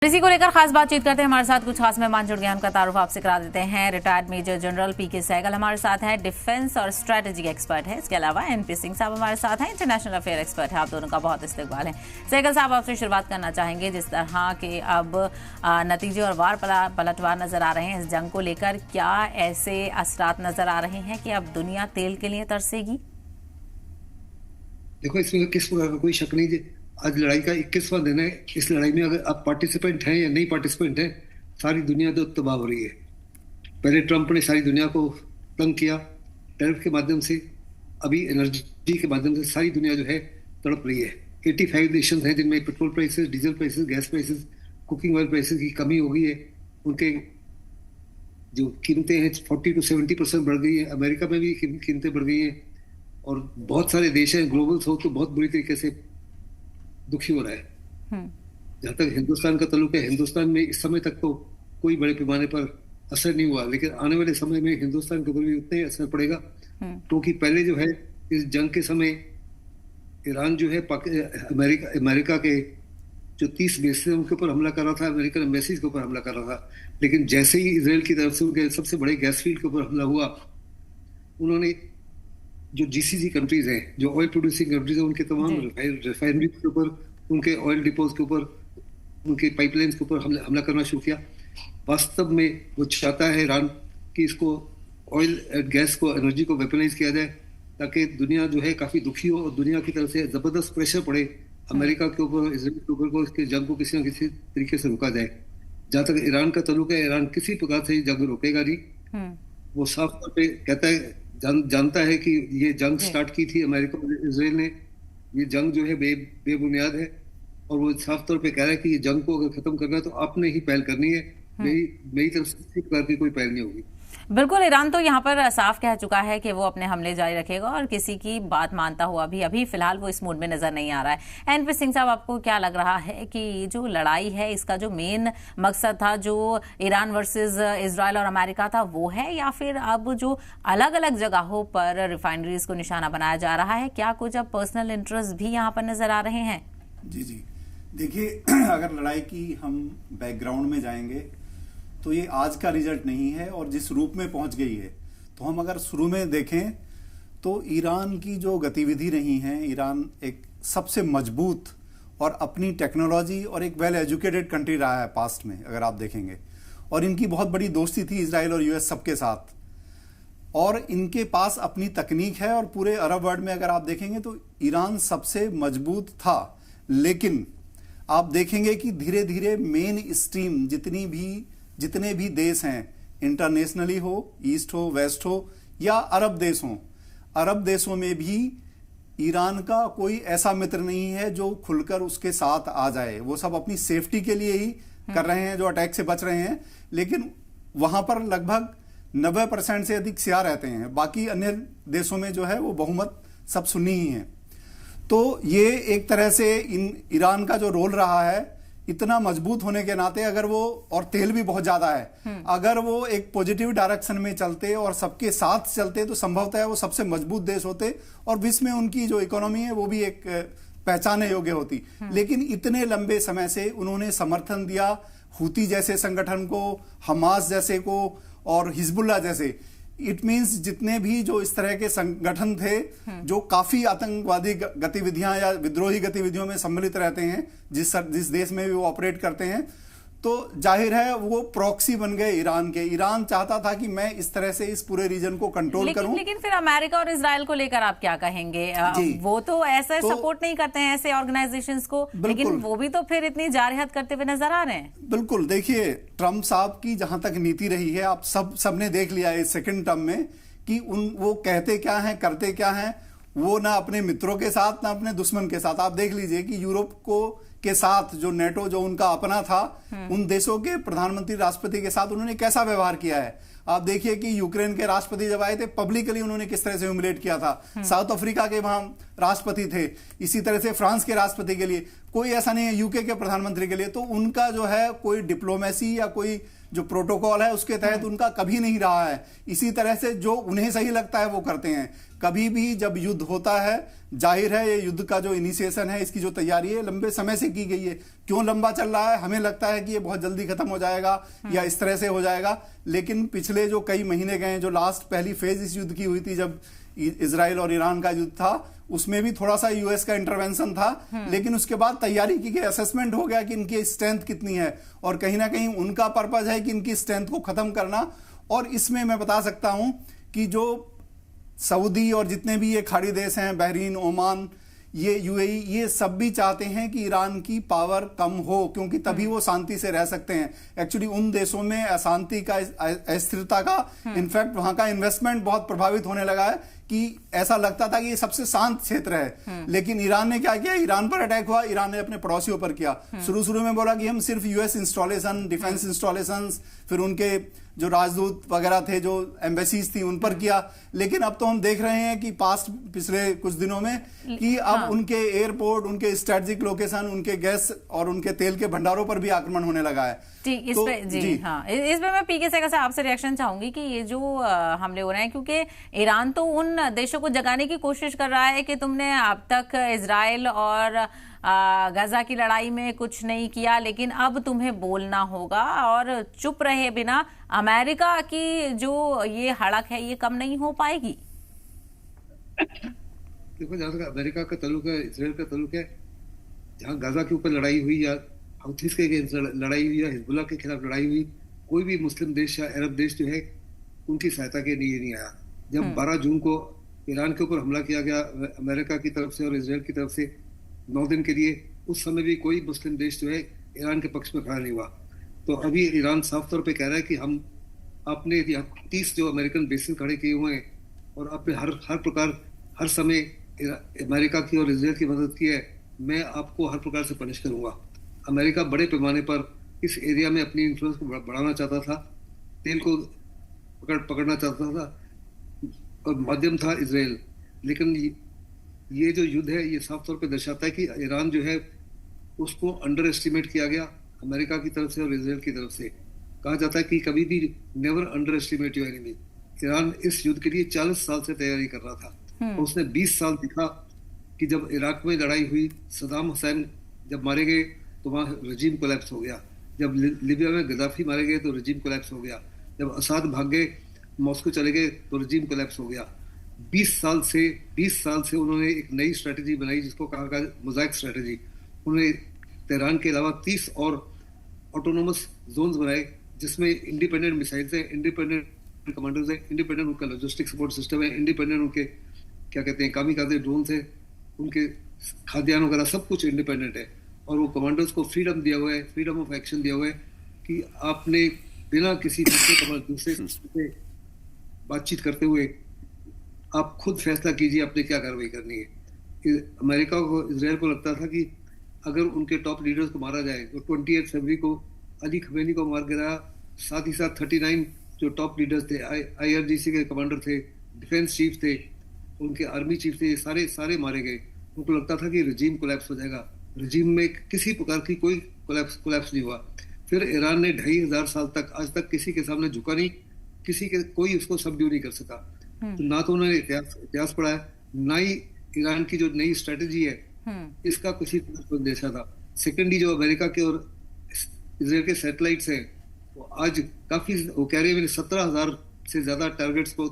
इसी को लेकर खास बातचीत करते हैं। हमारे साथ कुछ खास मेहमान जुड़ गए हैं, उनका तारुफ आपसे करा देते हैं। रिटायर्ड मेजर जनरल पीके सहगल हमारे साथ हैं, डिफेंस और स्ट्रेटेजी एक्सपर्ट है। इसके अलावा एनपी सिंह साहब हमारे साथ हैं, इंटरनेशनल अफेयर एक्सपर्ट है। आप दोनों का बहुत इस्तकबाल है। सहगल साहब, आपसे शुरुआत करना चाहेंगे। जिस तरह के अब नतीजे और वार पलटवार नजर आ रहे हैं इस जंग को लेकर, क्या ऐसे असरात नजर आ रहे हैं कि अब दुनिया तेल के लिए तरसेगी? देखो, इसमें किस प्रकार का कोई शक नहीं है। आज लड़ाई का 21वां दिन है। इस लड़ाई में अगर आप पार्टिसिपेंट हैं या नहीं पार्टिसिपेंट हैं, सारी दुनिया तो तबाह हो रही है। पहले ट्रंप ने सारी दुनिया को तंग किया टैरिफ के माध्यम से, अभी एनर्जी के माध्यम से सारी दुनिया जो है तड़प रही है। 85 नेशंस हैं जिनमें petrol prices, diesel prices, gas prices, cooking oil prices की कमी हो गई है। उनके जो कीमतें हैं 40 to 70% बढ़ गई है। अमेरिका में भी कीमतें बढ़ गई हैं और बहुत सारे देश हैं ग्लोबल साउथ तो बहुत बुरी तरीके से दुखी हो रहा है। जहां तक हिंदुस्तान का ताल्लुक है, हिंदुस्तान में इस समय तक तो कोई बड़े पैमाने पर असर नहीं हुआ, लेकिन आने वाले समय में हिंदुस्तान के ऊपर भी उतना ही असर पड़ेगा। क्योंकि पहले जो है इस जंग के समय ईरान जो है अमेरिका के जो 30 बेस थे उनके ऊपर हमला कर रहा था, अमेरिकन एम्बेसीज के ऊपर हमला कर रहा था। लेकिन जैसे ही इसराइल की तरफ से उनके सबसे बड़े गैस फील्ड के ऊपर हमला हुआ, उन्होंने जो जीसीसी कंट्रीज हैं, जो ऑयल प्रोड्यूसिंग कंट्रीज हैं, उनके तमाम रिफाइनरीज के ऊपर, उनके ऑयल डिपोज के ऊपर, उनके पाइपलाइंस के ऊपर हमला करना शुरू किया। वास्तव में वो चाहता है ईरान कि इसको ऑयल एंड गैस को, एनर्जी को वेपनाइज किया जाए, ताकि दुनिया जो है काफी दुखी हो और दुनिया की तरफ से जबरदस्त प्रेशर पड़े अमेरिका के ऊपर, इसराइल के ऊपर को इसके जंग को किसी न किसी तरीके से रोका जाए। जहां तक ईरान का ताल्लुक है, ईरान किसी प्रकार से जंग रोकेगा नहीं। वो साफ तौर पे कहता है, जानता है कि ये जंग स्टार्ट की थी अमेरिका और इसराइल ने। ये जंग जो है बेबुनियाद है और वो साफ तौर पे कह रहा है कि ये जंग को अगर खत्म करना है तो आपने ही पहल करनी है। मेरी तरफ से किसी प्रकार की कोई पहल नहीं होगी। बिल्कुल, ईरान तो यहाँ पर साफ कह चुका है कि वो अपने हमले जारी रखेगा और किसी की बात मानता हुआ भी अभी फिलहाल वो इस मूड में नजर नहीं आ रहा है। एनपी सिंह साहब, आपको क्या लग रहा है कि ये जो लड़ाई है इसका जो मेन मकसद था, जो ईरान वर्सेस इजराइल और अमेरिका था, वो है, या फिर अब जो अलग अलग जगहों पर रिफाइनरीज को निशाना बनाया जा रहा है, क्या कुछ अब पर्सनल इंटरेस्ट भी यहाँ पर नजर आ रहे हैं? जी, देखिए, अगर लड़ाई की हम बैकग्राउंड में जाएंगे तो ये आज का रिजल्ट नहीं है और जिस रूप में पहुंच गई है, तो हम अगर शुरू में देखें तो ईरान की जो गतिविधि रही है, ईरान एक सबसे मजबूत और अपनी टेक्नोलॉजी और एक वेल एजुकेटेड कंट्री रहा है पास्ट में, अगर आप देखेंगे। और इनकी बहुत बड़ी दोस्ती थी इजराइल और यूएस सबके साथ, और इनके पास अपनी तकनीक है। और पूरे अरब वर्ल्ड में अगर आप देखेंगे तो ईरान सबसे मजबूत था। लेकिन आप देखेंगे कि धीरे धीरे मेन स्ट्रीम जितने भी देश हैं, इंटरनेशनली हो, ईस्ट हो, वेस्ट हो या अरब देश हो, अरब देशों में भी ईरान का कोई ऐसा मित्र नहीं है जो खुलकर उसके साथ आ जाए। वो सब अपनी सेफ्टी के लिए ही कर रहे हैं, जो अटैक से बच रहे हैं। लेकिन वहां पर लगभग 90% से अधिक शिया रहते हैं। बाकी अन्य देशों में जो है वो बहुमत सब सुन्नी ही है। तो ये एक तरह से ईरान का जो रोल रहा है, इतना मजबूत होने के नाते, अगर वो, और तेल भी बहुत ज्यादा है, अगर वो एक पॉजिटिव डायरेक्शन में चलते और सबके साथ चलते तो संभवतः वो सबसे मजबूत देश होते और विश्व में उनकी जो इकोनॉमी है वो भी एक पहचाने योग्य होती। लेकिन इतने लंबे समय से उन्होंने समर्थन दिया हूती जैसे संगठन को, हमास जैसे को और हिजबुल्लाह जैसे। इट मीन्स जितने भी जो इस तरह के संगठन थे जो काफी आतंकवादी गतिविधियां या विद्रोही गतिविधियों में सम्मिलित रहते हैं, जिस देश में भी वो ऑपरेट करते हैं, तो जाहिर है वो प्रॉक्सी बन गए ईरान के। ईरान चाहता था कि मैं इस तरह से इस पूरे रीजन को कंट्रोल करूं। लेकिन फिर अमेरिका और इजराइल को लेकर आप क्या कहेंगे? वो तो ऐसा सपोर्ट नहीं करते हैं ऐसे ऑर्गेनाइजेशंस को, लेकिन वो भी तो फिर इतनी जारहत करते हुए नजर आ रहे हैं। बिल्कुल, देखिए, ट्रंप साहब की जहां तक नीति रही है, आप सबने देख लिया है सेकेंड टर्म में कि वो कहते क्या हैं, करते क्या हैं। वो ना अपने मित्रों के साथ ना अपने दुश्मन के साथ। आप देख लीजिए कि यूरोप के साथ जो नेटो, जो उनका अपना था, उन देशों के प्रधानमंत्री, राष्ट्रपति के साथ उन्होंने कैसा व्यवहार किया है। आप देखिए कि यूक्रेन के राष्ट्रपति जब आए थे, पब्लिकली उन्होंने किस तरह से ह्यूमिलेट किया था। साउथ अफ्रीका के वहां राष्ट्रपति थे, इसी तरह से फ्रांस के राष्ट्रपति के लिए, कोई ऐसा नहीं है यूके के प्रधानमंत्री के लिए। तो उनका जो है कोई डिप्लोमेसी या कोई जो प्रोटोकॉल है उसके तहत उनका कभी नहीं रहा है। इसी तरह से जो उन्हें सही लगता है वो करते हैं। कभी भी जब युद्ध होता है, जाहिर है ये युद्ध का जो इनिशिएशन है, इसकी जो तैयारी है लंबे समय से की गई है। क्यों लंबा चल रहा है? हमें लगता है कि ये बहुत जल्दी खत्म हो जाएगा या इस तरह से हो जाएगा, लेकिन पिछले जो कई महीने गए, जो लास्ट पहली फेज इस युद्ध की हुई थी जब इजराइल और ईरान का युद्ध था, उसमें भी थोड़ा सा यूएस का इंटरवेंशन था, लेकिन उसके बाद तैयारी की गई, असेसमेंट हो गया कि इनकी स्ट्रेंथ कितनी है, और कहीं ना कहीं उनका पर्पज है कि इनकी स्ट्रेंथ को खत्म करना। और इसमें मैं बता सकता हूं कि जो सऊदी और जितने भी ये खाड़ी देश हैं, बहरीन, ओमान, ये यूएई, ये सब भी चाहते हैं कि ईरान की पावर कम हो, क्योंकि तभी वो शांति से रह सकते हैं। एक्चुअली उन देशों में अशांति का, अस्थिरता का, इनफैक्ट वहां का इन्वेस्टमेंट बहुत प्रभावित होने लगा है कि ऐसा लगता था कि ये सबसे शांत क्षेत्र है। लेकिन ईरान ने क्या किया? ईरान पर अटैक हुआ, ईरान ने अपने पड़ोसियों पर किया। शुरू में बोला कि हम सिर्फ यूएस इंस्टॉलेशन, डिफेंस इंस्टॉलेशन, फिर उनके जो राजदूत वगैरह थे, जो एम्बेसीज थी, उन पर किया। लेकिन अब तो हम देख रहे हैं कि पिछले कुछ दिनों में कि अब उनके एयरपोर्ट, उनके स्ट्रेटेजिक लोकेशन, उनके गैस और उनके तेल के भंडारों पर भी आक्रमण होने लगा है। ठीक, इस पे जी हाँ, इस पे मैं पीके सहगल से आपसे रिएक्शन चाहूंगी कि ये जो हमले हो रहे हैं, क्योंकि ईरान तो उन देशों को जगाने की कोशिश कर रहा है कि तुमने अब तक इजराइल और गजा की लड़ाई में कुछ नहीं किया, लेकिन अब तुम्हें बोलना होगा, और चुप रहे बिना अमेरिका की जो ये हड़क है ये कम नहीं हो पाएगी। देखो, जहां तक अमेरिका का ताल्लुक है, इसराइल का ताल्लुक है, जहां गजा के ऊपर लड़ाई हुई या हouthis के लड़ाई हुई या हिजबुल्लाह के खिलाफ लड़ाई हुई, कोई भी मुस्लिम देश या अरब देश जो है उनकी सहायता के लिए नहीं आया। जब 12 जून को ईरान के ऊपर हमला किया गया अमेरिका की तरफ से और इसराइल की तरफ से 9 दिन के लिए, उस समय भी कोई मुस्लिम देश जो है ईरान के पक्ष में खड़ा नहीं हुआ। तो अभी ईरान साफ तौर पे कह रहा है कि हम अपने 30 जो अमेरिकन बेसिस खड़े किए हुए हैं और अपने हर प्रकार, हर समय अमेरिका की और इसराइल की मदद की है, मैं आपको हर प्रकार से पनिश करूंगा। अमेरिका बड़े पैमाने पर इस एरिया में अपनी इन्फ्लुएंस को बढ़ाना चाहता था, तेल को पकड़ना चाहता था, और माध्यम था इसराइल। लेकिन ये जो युद्ध है ये साफ तौर पे दर्शाता है कि ईरान जो है उसको अंडर एस्टिमेट किया गया अमेरिका की तरफ से और इसराइल की तरफ से। कहा जाता है कि कभी भी never under estimate your enemy. Iran इस युद्ध के लिए 40 साल से तैयारी कर रहा था, और उसने 20 साल दिखा कि जब इराक में लड़ाई हुई, सदाम हुसैन जब मारे गए तो वहाँ रजीम कोलैप्स हो गया, जब लीबिया में गद्दाफी मारे गए तो रजीम कोलैप्स हो गया, जब असद भाग गए, मॉस्को चले गए तो रजीम कोलैप्स हो गया। 20 साल से उन्होंने एक नई स्ट्रेटेजी बनाई जिसको कहा गया मोज़ाइक स्ट्रेटेजी। उन्होंने तेहरान के अलावा 30 और ऑटोनोमस जोन्स बनाए, जिसमें इंडिपेंडेंट मिसाइल्स हैं, इंडिपेंडेंट कमांडर्स हैं, इंडिपेंडेंट उनका लॉजिस्टिक सपोर्ट सिस्टम है, इंडिपेंडेंट उनके क्या कहते हैं कामिकाज़े ड्रोन्स हैं, उनके खाद्यान्न वगैरह सब कुछ इंडिपेंडेंट है। और वो कमांडर्स को फ्रीडम दिया हुआ है, फ्रीडम ऑफ एक्शन दिया हुआ है कि आपने बिना किसी दूसरे से बातचीत करते हुए आप खुद फैसला कीजिए आपने क्या कार्रवाई करनी है। अमेरिका को, इसराइल को लगता था कि अगर उनके टॉप लीडर्स को मारा जाए तो 28 फरवरी को अली खमेनी को मार गिराया, साथ ही साथ 39 जो टॉप लीडर्स थे, IRGC के कमांडर थे, डिफेंस चीफ थे, उनके आर्मी चीफ थे, सारे मारे गए। उनको लगता था कि रजीम कोलैप्स हो जाएगा। रजीम में किसी प्रकार की कोई कोलैप्स नहीं हुआ। फिर ईरान ने 2500 साल तक आज तक किसी के सामने झुका नहीं, कोई उसको सबड्यू नहीं कर सका। तो ना तो उन्होंने इतिहास पढ़ा है, ना ही ईरान की जो नई स्ट्रेटेजी है इसका किसी को देखा था। सेकेंडली जो अमेरिका के और इसराइल के सैटेलाइट्स हैं वो आज काफी, वो कह रहे हैं मैंने 17,000 से ज्यादा टारगेट्स को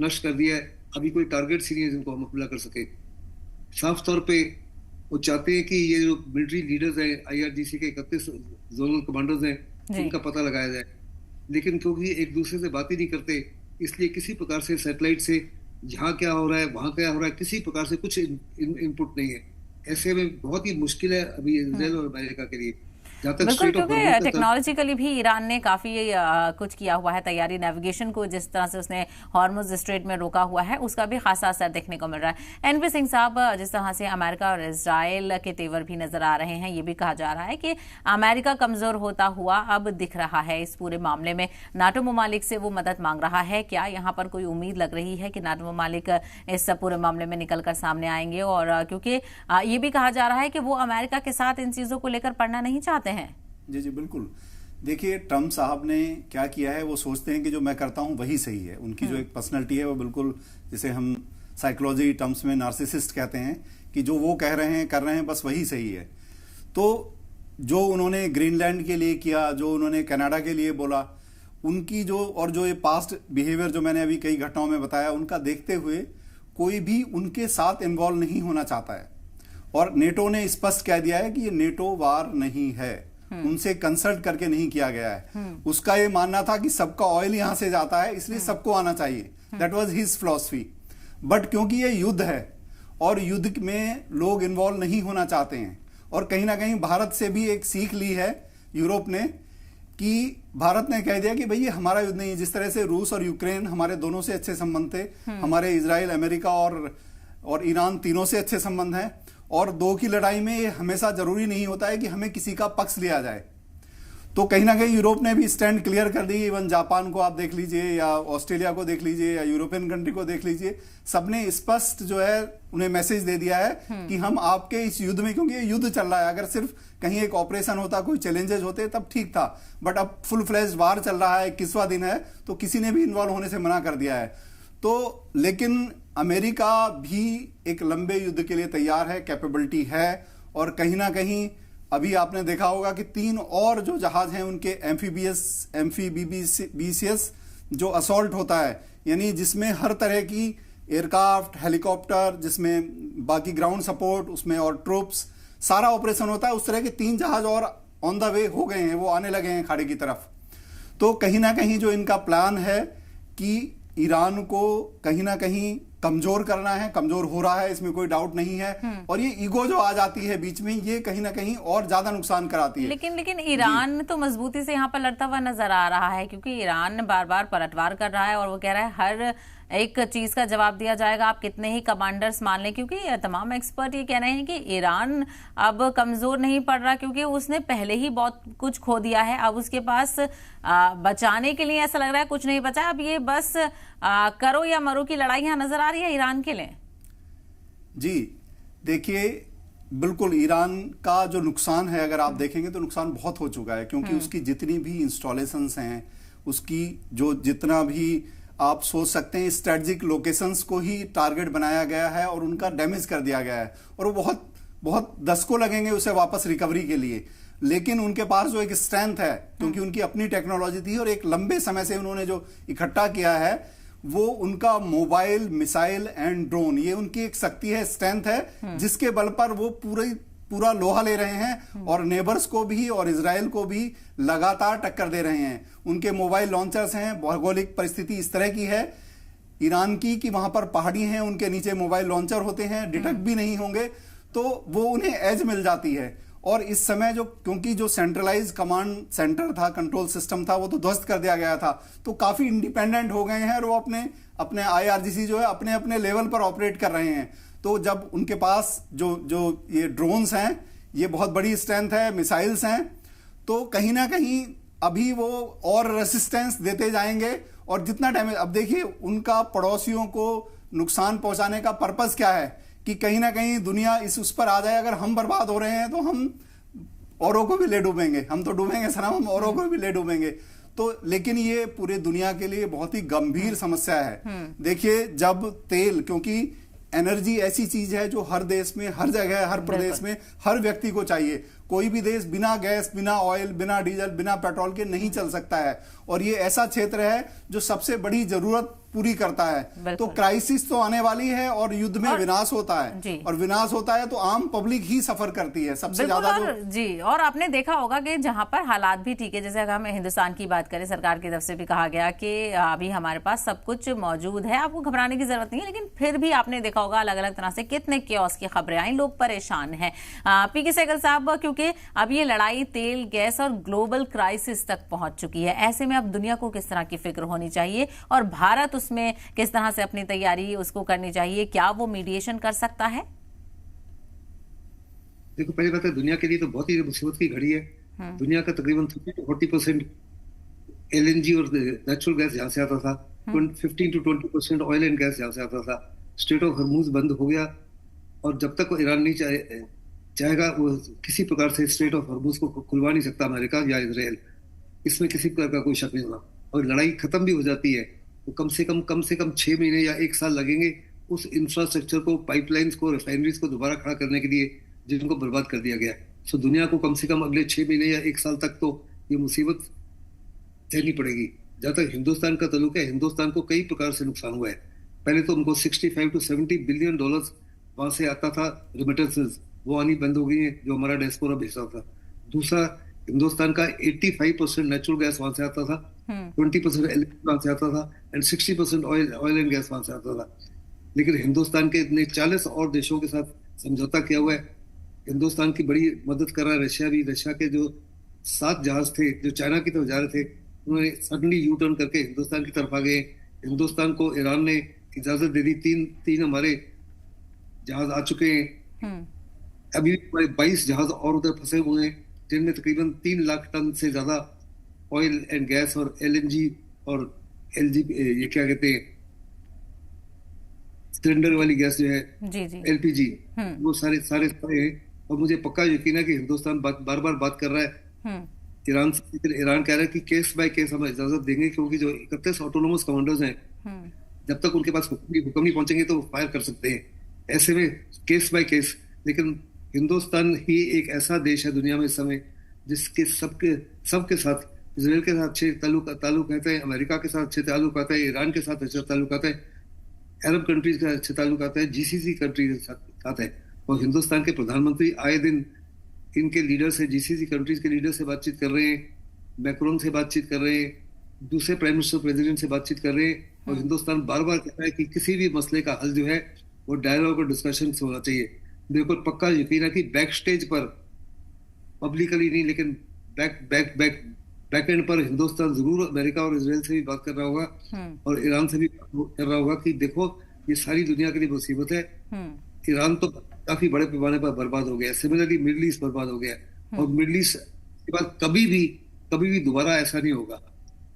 नष्ट कर दिया है। अभी कोई टारगेट्स ही नहीं है जिनको हम हमला कर सके। साफ तौर पे वो चाहते हैं कि ये जो मिलिट्री लीडर्स हैं, IRGC के 31 जोनल कमांडर्स हैं, इनका पता लगाया जाए। लेकिन क्योंकि एक दूसरे से बात ही नहीं करते, इसलिए किसी प्रकार से सैटेलाइट से यहाँ क्या हो रहा है, वहाँ क्या हो रहा है, किसी प्रकार से कुछ इनपुट नहीं है। ऐसे में बहुत ही मुश्किल है अभी इसराइल और अमेरिका के लिए। जहाँ तक बिल्कुल, स्ट्रेट ऑफ क्योंकि हॉर्मुज का टेक्नोलॉजिकली भी ईरान ने काफी कुछ किया हुआ है तैयारी, नेविगेशन को जिस तरह से उसने हॉर्मुज स्ट्रेट में रोका हुआ है उसका भी खासा असर देखने को मिल रहा है। एनपी सिंह साहब, जिस तरह से अमेरिका और इजराइल के तेवर भी नजर आ रहे हैं, ये भी कहा जा रहा है कि अमेरिका कमजोर होता हुआ अब दिख रहा है इस पूरे मामले में। नाटो ममालिक से वो मदद मांग रहा है, क्या यहाँ पर कोई उम्मीद लग रही है कि नाटो ममालिक इस पूरे मामले में निकलकर सामने आएंगे? और क्योंकि ये भी कहा जा रहा है कि वो अमेरिका के साथ इन चीजों को लेकर पड़ना नहीं चाहते हैं। जी जी बिल्कुल। देखिए, ट्रम्प साहब ने क्या किया है, वो सोचते हैं कि जो मैं करता हूं वही सही है। उनकी जो एक पर्सनैलिटी है वो बिल्कुल, जिसे हम साइकोलॉजी टर्म्स में नार्सिसिस्ट कहते हैं, कि जो वो कह रहे हैं कर रहे हैं बस वही सही है। तो जो उन्होंने ग्रीनलैंड के लिए किया, जो उन्होंने कनाडा के लिए बोला, उनकी जो ये पास्ट बिहेवियर जो मैंने अभी कई घटनाओं में बताया, उनका देखते हुए कोई भी उनके साथ इन्वॉल्व नहीं होना चाहता है। और नेटो ने स्पष्ट कह दिया है कि ये नेटो वार नहीं है, उनसे कंसल्ट करके नहीं किया गया है। उसका ये मानना था कि सबका ऑयल यहां से जाता है इसलिए सबको आना चाहिए, that was his philosophy. But क्योंकि ये युद्ध है और युद्ध में लोग इन्वॉल्व नहीं होना चाहते हैं, और कहीं ना कहीं भारत से भी एक सीख ली है यूरोप ने, कि भारत ने कह दिया कि भाई ये हमारा युद्ध नहीं है। जिस तरह से रूस और यूक्रेन हमारे दोनों से अच्छे संबंध थे, हमारे इजराइल, अमेरिका और ईरान तीनों से अच्छे संबंध हैं, और दो की लड़ाई में ये हमेशा जरूरी नहीं होता है कि हमें किसी का पक्ष लिया जाए। तो कहीं ना कहीं यूरोप ने भी स्टैंड क्लियर कर दी। इवन जापान को आप देख लीजिए, या ऑस्ट्रेलिया को देख लीजिए, या यूरोपियन कंट्री को देख लीजिए, सबने स्पष्ट जो है उन्हें मैसेज दे दिया है कि हम आपके इस युद्ध में, क्योंकि ये युद्ध चल रहा है, अगर सिर्फ कहीं एक ऑपरेशन होता, कोई चैलेंजेस होते तब ठीक था, बट अब फुल फ्लेज्ड वार चल रहा है, 21वां दिन है, तो किसी ने भी इन्वॉल्व होने से मना कर दिया है। तो लेकिन अमेरिका भी एक लंबे युद्ध के लिए तैयार है, कैपेबिलिटी है, और कहीं ना कहीं अभी आपने देखा होगा कि 3 और जो जहाज हैं उनके एम्फीबीसीएस जो असॉल्ट होता है, यानी जिसमें हर तरह की एयरक्राफ्ट, हेलीकॉप्टर, जिसमें बाकी ग्राउंड सपोर्ट, उसमें और ट्रूप्स, सारा ऑपरेशन होता है, उस तरह के 3 जहाज और ऑन द वे हो गए हैं, वो आने लगे हैं खाड़ी की तरफ। तो कहीं ना कहीं जो इनका प्लान है कि ईरान को कहीं ना कहीं कमजोर करना है, कमजोर हो रहा है, इसमें कोई डाउट नहीं है। और ये ईगो जो आ जाती है बीच में, ये कहीं ना कहीं और ज्यादा नुकसान कराती है। लेकिन ईरान तो मजबूती से यहाँ पर लड़ता हुआ नजर आ रहा है, क्योंकि ईरान बार बार पलटवार कर रहा है और वो कह रहा है हर एक चीज का जवाब दिया जाएगा, आप कितने ही कमांडर्स मान लें। क्योंकि तमाम एक्सपर्ट ये कह रहे हैं कि ईरान अब कमजोर नहीं पड़ रहा, क्योंकि उसने पहले ही बहुत कुछ खो दिया है। अब उसके पास बचाने के लिए ऐसा लग रहा है कुछ नहीं बचा, अब ये बस करो या मरो की लड़ाई यहाँ नजर आ रही है ईरान के लिए। जी देखिए, बिल्कुल ईरान का जो नुकसान है, अगर आप देखेंगे तो नुकसान बहुत हो चुका है, क्योंकि उसकी जितनी भी इंस्टॉलेशंस हैं, उसकी जो जितना भी आप सोच सकते हैं स्ट्रेटेजिक लोकेशंस को ही टारगेट बनाया गया है और उनका डैमेज कर दिया गया है, और वो बहुत बहुत दशकों लगेंगे उसे वापस रिकवरी के लिए। लेकिन उनके पास जो एक स्ट्रेंथ है, क्योंकि उनकी अपनी टेक्नोलॉजी थी और एक लंबे समय से उन्होंने जो इकट्ठा किया है, वो उनका मोबाइल, मिसाइल एंड ड्रोन, ये उनकी एक शक्ति है, स्ट्रेंथ है, जिसके बल पर वो पूरा लोहा ले रहे हैं और नेबर्स को भी और इजराइल को भी लगातार टक्कर दे रहे हैं। उनके मोबाइल लॉन्चर्स हैं, भौगोलिक परिस्थिति इस तरह की है ईरान की कि वहां पर पहाड़ी हैं, उनके नीचे मोबाइल लॉन्चर होते हैं, डिटेक्ट भी नहीं होंगे, तो वो उन्हें एज मिल जाती है। और इस समय क्योंकि जो सेंट्रलाइज कमांड सेंटर था, कंट्रोल सिस्टम था, वो तो ध्वस्त कर दिया गया था, तो काफी इंडिपेंडेंट हो गए हैं और वो अपने IRGC जो है अपने अपने लेवल पर ऑपरेट कर रहे हैं। तो जब उनके पास जो ये ड्रोन्स हैं, ये बहुत बड़ी स्ट्रेंथ है, मिसाइल्स हैं, तो कहीं ना कहीं अभी वो और रेसिस्टेंस देते जाएंगे। और जितना डैमेज, अब देखिए उनका पड़ोसियों को नुकसान पहुंचाने का पर्पस क्या है कि कहीं ना कहीं दुनिया उस पर आ जाए, अगर हम बर्बाद हो रहे हैं तो हम औरों को भी ले डूबेंगे, हम तो डूबेंगे सनम, हम औरों को भी ले डूबेंगे। तो लेकिन ये पूरे दुनिया के लिए बहुत ही गंभीर समस्या है। देखिए, जब तेल, क्योंकि एनर्जी ऐसी चीज है जो हर देश में, हर जगह, हर प्रदेश में हर व्यक्ति को चाहिए। कोई भी देश बिना गैस, बिना ऑयल, बिना डीजल, बिना पेट्रोल के नहीं चल सकता है, और ये ऐसा क्षेत्र है जो सबसे बड़ी जरूरत पूरी करता है। तो क्राइसिस तो आने वाली है और युद्ध में विनाश होता है, और विनाश होता है तो आम पब्लिक ही सफर करती है सबसे ज्यादा। जी, और आपने देखा होगा कि जहां पर हालात भी ठीक है, जैसे अगर हम हिंदुस्तान की बात करें, सरकार की तरफ से भी कहा गया कि अभी हमारे पास सब कुछ मौजूद है, आपको घबराने की जरूरत नहीं है, लेकिन फिर भी आपने देखा होगा अलग अलग तरह से कितने क्योस की खबरें आई, लोग परेशान हैं। पीके सहगल साहब, क्योंकि क्योंकि अब ये लड़ाई तेल, गैस और ग्लोबल क्राइसिस तक पहुंच चुकी है। ऐसे में अब दुनिया को किस तरह की फिक्र होनी चाहिए और भारत उसमें किस तरह से अपनी तैयारी उसको करनी चाहिए? क्या वो मीडिएशन कर सकता है? देखो, पहली बात है, दुनिया के लिए तो बहुत ही मुसीबत की घड़ी है। दुनिया का तकरीबन 30-40% LNG और नेचुरल गैस यहाँ से आता था, 15-20% ऑयल एंड गैस यहाँ से आता था। स्ट्रेट ऑफ हॉर्मूज बंद हो गया, और जब तक वो ईरान नहीं चाहेगा, वो किसी प्रकार से स्ट्रेट ऑफ हॉर्मूज को खुलवा नहीं सकता अमेरिका या इजराइल। इसमें किसी प्रकार का कोई शक नहीं होगा। और लड़ाई खत्म भी हो जाती है तो कम से कम 6 महीने या 1 साल लगेंगे उस इंफ्रास्ट्रक्चर को, पाइपलाइंस को, रिफाइनरीज को दोबारा खड़ा करने के लिए जिनको बर्बाद कर दिया गया। सो दुनिया को कम से कम अगले 6 महीने या 1 साल तक तो ये मुसीबत झेलनी पड़ेगी। जहां तक हिंदुस्तान का ताल्लुक है, हिंदुस्तान को कई प्रकार से नुकसान हुआ है। पहले तो उनको $65-70 बिलियन वहां से आता था रिमिटेंसेस, वो आनी बंद हो गई है, जो हमारा डियास्पोरा भेजता था। दूसरा, हिंदुस्तान का 85% नेचुरल गैस वहां से आता था, 20% LNG वहां से आता था, एंड 60% ऑयल एंड गैस वहां से आता था। लेकिन हिंदुस्तान के ने 40 और देशों के साथ समझौता किया हुआ है। हिंदुस्तान की बड़ी मदद कर रहा है रशिया भी। रशिया के जो 7 जहाज थे जो चाइना की तरफ जा रहे थे, उन्होंने सडनली यू टर्न करके हिंदुस्तान की तरफ आ गए। हिंदुस्तान को ईरान ने इजाजत दे दी, तीन हमारे जहाज आ चुके हैं। अभी हमारे 22 जहाज और उधर फंसे हुए हैं, जिनमें तकरीबन 3 लाख टन से ज्यादा ऑयल एंड गैस और LNG और ये क्या कहते हैं, सिलेंडर वाली गैस जो है, LPG, वो सारे हैं। और मुझे पक्का यकीन है कि हिंदुस्तान बार बार बात कर रहा है ईरान से। ईरान कह रहा है कि केस बाय केस हम इजाजत देंगे, क्योंकि जो 31 ऑटोनोमस कमांडर्स हैं, जब तक उनके पास हुक्म नहीं पहुंचेंगे तो वो फायर कर सकते हैं। ऐसे में केस बाय केस। लेकिन हिंदुस्तान ही एक ऐसा देश है दुनिया में इस समय जिसके सबके साथ, इसराइल के साथ अच्छे ताल्लुक रहते हैं, अमेरिका के साथ अच्छे ताल्लुक आते हैं, ईरान के साथ अच्छे ताल्लुक आते हैं, अरब कंट्रीज का अच्छे ताल्लुक आते हैं, GCC कंट्रीज के साथ है। और हिंदुस्तान के प्रधानमंत्री आए दिन इनके लीडर से, GCC कंट्रीज के लीडर से बातचीत कर रहे हैं, मैक्रोन से बातचीत कर रहे हैं, दूसरे प्राइम मिनिस्टर, प्रेसिडेंट से बातचीत कर रहे हैं। और हिंदुस्तान बार बार कहता है कि किसी भी मसले का हल जो है वो डायलॉग और डिस्कशन से होना चाहिए। मेरे को पक्का यकीन है कि बैक स्टेज पर, पब्लिकली नहीं लेकिन बैक एंड पर, हिंदुस्तान जरूर अमेरिका और इजराइल से भी बात कर रहा होगा और ईरान से भी कर रहा होगा कि देखो, ये सारी दुनिया के लिए मुसीबत है। ईरान तो काफी बड़े पैमाने पर बर्बाद हो गया, सिमिलरली मिडिल ईस्ट बर्बाद हो गया, और मिडिल ईस्ट के बाद कभी भी दोबारा ऐसा नहीं होगा।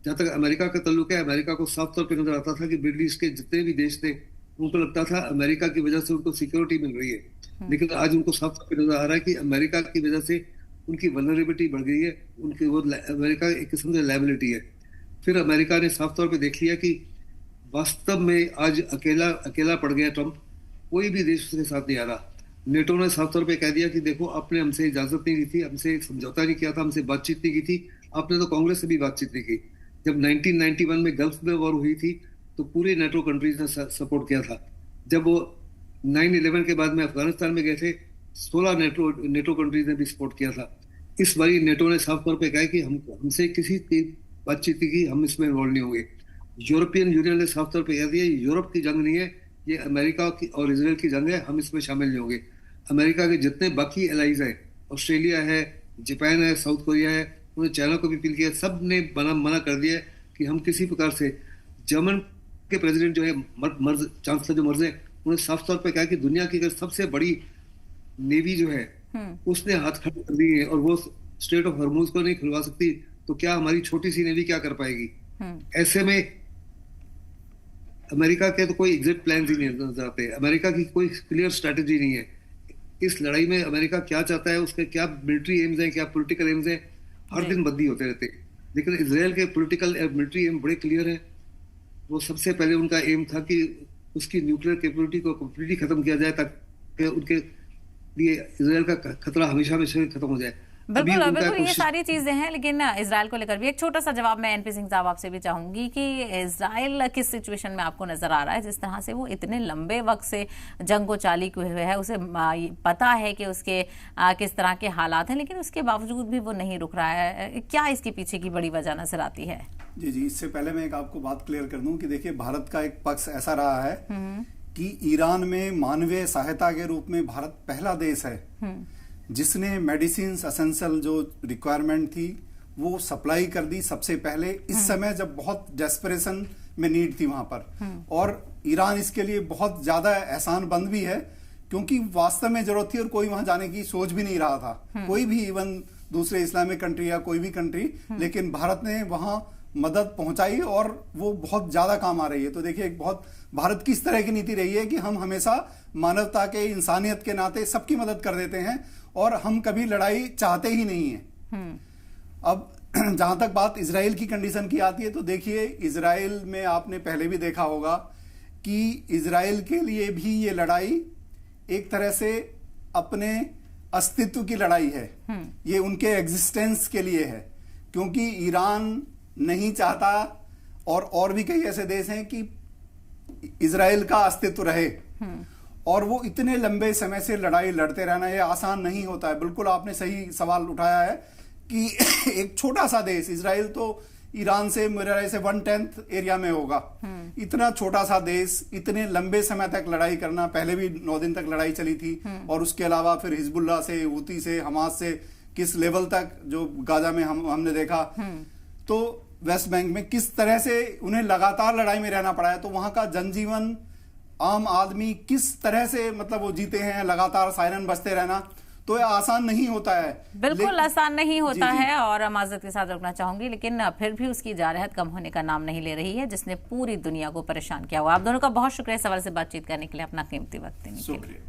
जहां तक अमेरिका का ताल्लुक है, अमेरिका को साफ तौर पर नजर आता था कि मिडिल ईस्ट के जितने भी देश थे, उनको लगता था अमेरिका की वजह से उनको सिक्योरिटी मिल रही है। लेकिन आज उनको साफ तौर पर नजर आ रहा है कि अमेरिका की वजह से उनकी वल्नरेबिलिटी बढ़ गई है, उनकी वो अमेरिका एक किस्म से लायबिलिटी है। फिर अमेरिका ने साफ तौर पे देख लिया कि वास्तव में आज अकेला पड़ गया ट्रंप, कोई भी देश उसके साथ नहीं आ रहा। नेटो ने साफ तौर पे कह दिया कि देखो, आपने हमसे इजाजत नहीं दी थी, हमसे समझौता नहीं किया था, हमसे बातचीत नहीं की थी, आपने तो कांग्रेस से भी बातचीत नहीं की। जब 1991 में गल्फ में वॉर हुई थी तो पूरे नेटो कंट्रीज ने सपोर्ट किया था। जब वो 9/11 के बाद में अफगानिस्तान में गए थे, 16 नेटो कंट्रीज ने भी सपोर्ट किया था। इस बारी नेटो ने साफ तौर पे कहा कि हमसे किसी की बातचीत की, हम इसमें इन्वॉल्व नहीं होंगे। यूरोपियन यूनियन ने साफ तौर पे कह दिया, यूरोप की जंग नहीं है, ये अमेरिका की और इसराइल की जंग है, हम इसमें शामिल नहीं होंगे। अमेरिका के जितने बाकी एलाइज हैं, ऑस्ट्रेलिया है, जापान है, साउथ कोरिया है, उन्होंने चाइना को भी अपील किया, सब ने मना कर दिया कि हम किसी प्रकार से। जर्मन के प्रेसिडेंट जो है, चांसलर जो मर्ज है, उन्होंने साफ तौर पे कहा कि दुनिया की अगर सबसे बड़ी नेवी जो है उसने हाथ खड़े कर दिए और वो स्ट्रेट ऑफ हॉर्मूज को नहीं खुलवा सकती, तो क्या हमारी छोटी सी नेवी क्या कर पाएगी। ऐसे में अमेरिका के तो कोई एग्जिट प्लान ही नहीं नजर आते, अमेरिका की कोई क्लियर स्ट्रेटेजी नहीं है। इस लड़ाई में अमेरिका क्या चाहता है, उसके क्या मिलिट्री एम्स हैं, क्या पॉलिटिकल एम्स हैं, हर दिन बदली होते रहते। लेकिन इसराइल के पॉलिटिकल मिलिट्री एम बड़े क्लियर है। वो सबसे पहले उनका एम था कि उसकी न्यूक्लियर कैपेबिलिटी को कंप्लीटली खत्म किया जाए, ताकि उनके लिए इसराइल का खतरा हमेशा खत्म हो जाए। बिल्कुल ये सारी चीजें हैं, लेकिन इजराइल को लेकर भी एक छोटा सा जवाब मैं एनपी सिंह साहब आपसे भी चाहूंगी कि इजराइल किस सिचुएशन में आपको नजर आ रहा है, जिस तरह से वो इतने लंबे वक्त से जंग को चाली हुए है, उसे पता है कि उसके किस तरह के हालात हैं, लेकिन उसके बावजूद भी वो नहीं रुक रहा है। क्या इसके पीछे की बड़ी वजह नजर आती है? जी, इससे पहले मैं एक आपको बात क्लियर कर दूं कि देखिए, भारत का एक पक्ष ऐसा रहा है कि ईरान में मानवीय सहायता के रूप में भारत पहला देश है जिसने मेडिसिन एसेंशियल जो रिक्वायरमेंट थी वो सप्लाई कर दी सबसे पहले, इस समय जब बहुत डेस्परेशन में नीड थी वहां पर। और ईरान इसके लिए बहुत ज्यादा एहसानमंद भी है, क्योंकि वास्तव में जरूरत थी और कोई वहां जाने की सोच भी नहीं रहा था, कोई भी, इवन दूसरे इस्लामिक कंट्री या कोई भी कंट्री, लेकिन भारत ने वहां मदद पहुंचाई और वो बहुत ज्यादा काम आ रही है। तो देखिए, एक बहुत भारत की इस तरह की नीति रही है कि हम हमेशा मानवता के, इंसानियत के नाते सबकी मदद कर देते हैं और हम कभी लड़ाई चाहते ही नहीं है। अब जहां तक बात इजराइल की कंडीशन की आती है, तो देखिए, इजराइल में आपने पहले भी देखा होगा कि इजराइल के लिए भी ये लड़ाई एक तरह से अपने अस्तित्व की लड़ाई है, ये उनके एग्जिस्टेंस के लिए है, क्योंकि ईरान नहीं चाहता और भी कई ऐसे देश हैं कि इजराइल का अस्तित्व रहे, और वो इतने लंबे समय से लड़ाई लड़ते रहना ये आसान नहीं होता है। बिल्कुल आपने सही सवाल उठाया है कि एक छोटा सा देश, इजराइल तो ईरान से मेरे ख्याल से 1/10 एरिया में होगा, इतना छोटा सा देश इतने लंबे समय तक लड़ाई करना, पहले भी 9 दिन तक लड़ाई चली थी, और उसके अलावा फिर हिजबुल्लाह से, हूती से, हमास से किस लेवल तक जो गाजा में हमने देखा, तो वेस्ट बैंक में किस तरह से उन्हें लगातार लड़ाई में रहना पड़ा है। तो वहां का जनजीवन, आम आदमी किस तरह से मतलब वो जीते हैं, लगातार सायरन बजते रहना, तो ये आसान नहीं होता है, बिल्कुल आसान नहीं होता है। और माजरत के साथ रुकना चाहूंगी, लेकिन फिर भी उसकी जारहत कम होने का नाम नहीं ले रही है, जिसने पूरी दुनिया को परेशान किया हुआ। आप दोनों का बहुत शुक्रिया सवाल से बातचीत करने के लिए, अपना कीमती वक्त देने के लिए।